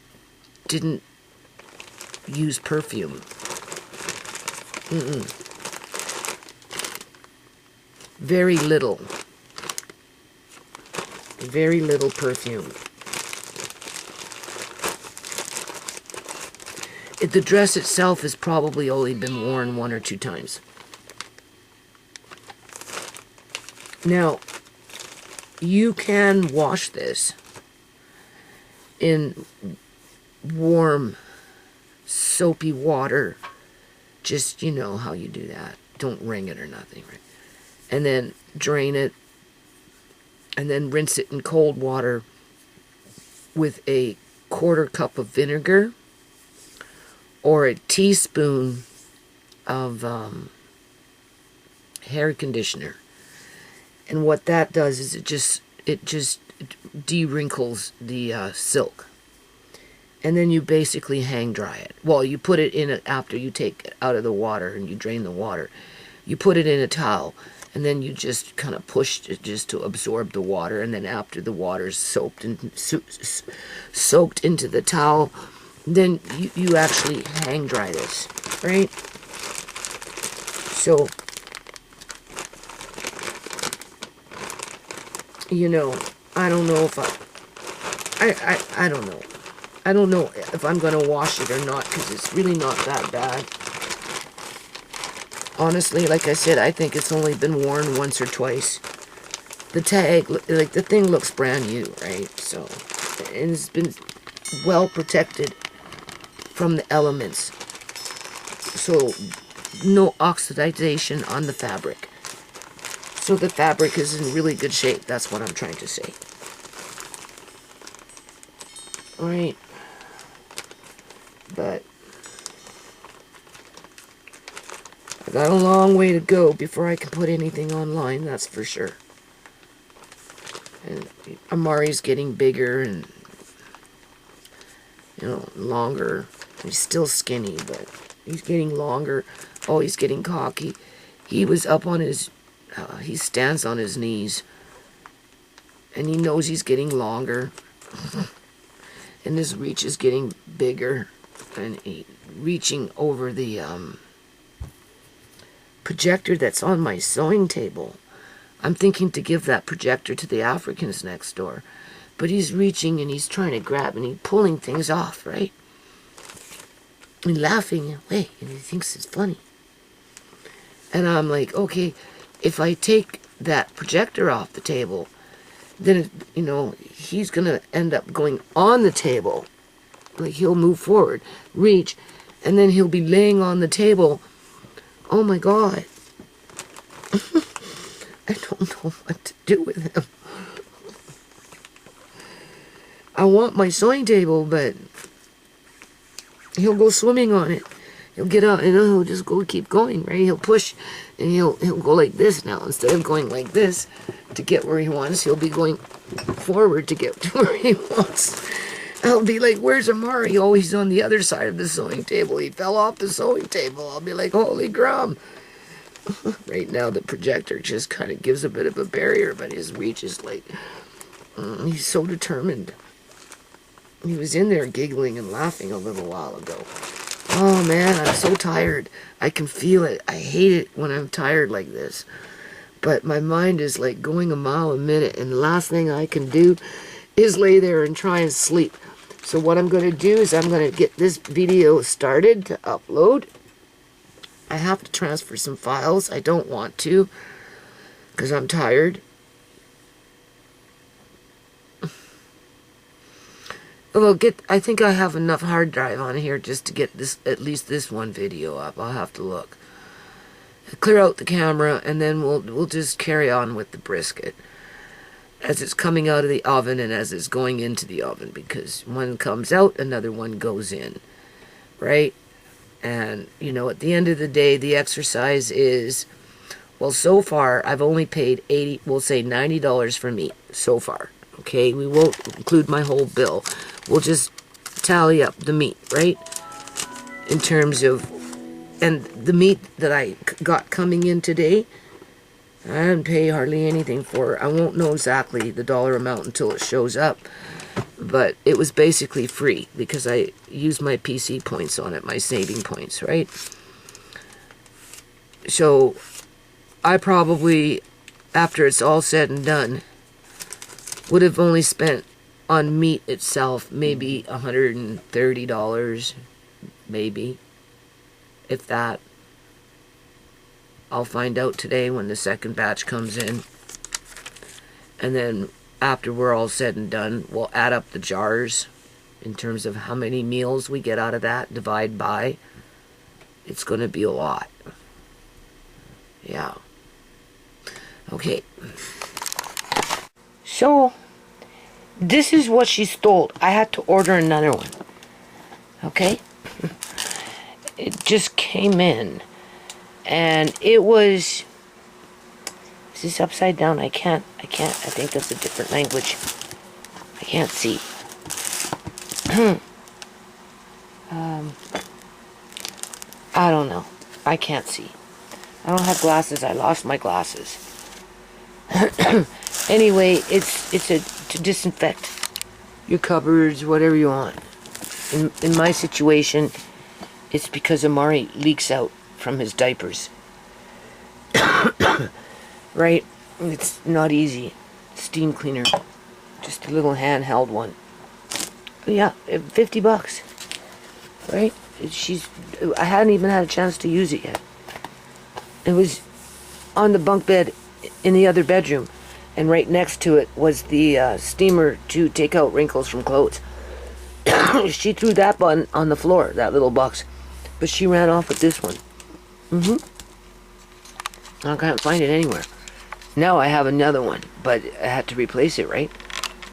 didn't use perfume. Very little. Very little perfume. The dress itself has probably only been worn 1 or 2 times. Now, you can wash this in warm, soapy water. Just, you know how you do that. Don't wring it or nothing, right? And then drain it, and then rinse it in cold water with a 1/4 cup of vinegar or a teaspoon of hair conditioner. And what that does is it just de-wrinkles the silk. And then you basically hang dry it. Well, you put it in after you take it out of the water and you drain the water. You put it in a towel, and then you just kind of push it just to absorb the water. And then after the water's soaked into the towel, then you actually hang dry this, right? So, you know, I don't know if I don't know. I don't know if I'm going to wash it or not, because it's really not that bad. Honestly, like I said, I think it's only been worn once or twice. The tag, like the thing looks brand new, right? So, and it's been well protected from the elements. So, no oxidization on the fabric. So the fabric is in really good shape. That's what I'm trying to say. Alright. But I got a long way to go before I can put anything online, that's for sure. And Amari's getting bigger and, you know, longer. He's still skinny, but he's getting longer. Oh, he's getting cocky. He was up on his, he stands on his knees. And he knows he's getting longer. And his reach is getting bigger. And reaching over the projector that's on my sewing table. I'm thinking to give that projector to the Africans next door. But he's reaching and he's trying to grab and he's pulling things off, right? And laughing away, and he thinks it's funny. And I'm like, okay, if I take that projector off the table, then, you know, he's going to end up going on the table. Like, he'll move forward, reach, and then he'll be laying on the table. Oh my God. I don't know what to do with him. I want my sewing table, but he'll go swimming on it. He'll get out and he'll just keep going, right? He'll push and he'll go like this now. Instead of going like this to get where he wants, he'll be going forward to get to where he wants. I'll be like, where's Amari? Oh, he's on the other side of the sewing table. He fell off the sewing table. I'll be like, holy grum. Right now, the projector just kind of gives a bit of a barrier, but his reach is like, he's so determined. He was in there giggling and laughing a little while ago. Oh man, I'm so tired. I can feel it. I hate it when I'm tired like this. But my mind is like going a mile a minute, and the last thing I can do is lay there and try and sleep. So what I'm going to do is I'm going to get this video started to upload. I have to transfer some files. I don't want to because I'm tired. I think I have enough hard drive on here just to get this, at least this one video up. I'll have to look. Clear out the camera and then we'll just carry on with the brisket as it's coming out of the oven and as it's going into the oven, because one comes out, another one goes in, right? And, you know, at the end of the day, the exercise is, well, so far, I've only paid we'll say $90 for meat so far, okay? We won't include my whole bill. We'll just tally up the meat, right? In terms of, and the meat that I got coming in today, I didn't pay hardly anything for it. I won't know exactly the dollar amount until it shows up. But it was basically free because I used my PC points on it, my saving points, right? So I probably, after it's all said and done, would have only spent on meat itself maybe $130, maybe, if that. I'll find out today when the second batch comes in. And then after we're all said and done, we'll add up the jars in terms of how many meals we get out of that, divide by. It's going to be a lot. Yeah. Okay. So, this is what she stole. I had to order another one. Okay? It just came in. And it was, is this upside down? I can't, I think that's a different language. I can't see. I don't know. I can't see. I don't have glasses. I lost my glasses. Anyway, it's to disinfect your cupboards, whatever you want. In my situation, it's because Amari leaks out from his diapers. Right? It's not easy. Steam cleaner. Just a little handheld one. Yeah, $50. Right? I hadn't even had a chance to use it yet. It was on the bunk bed in the other bedroom, and right next to it was the steamer to take out wrinkles from clothes. She threw that one on the floor, that little box, but she ran off with this one. I can't find it anywhere. Now I have another one, but I had to replace it, right?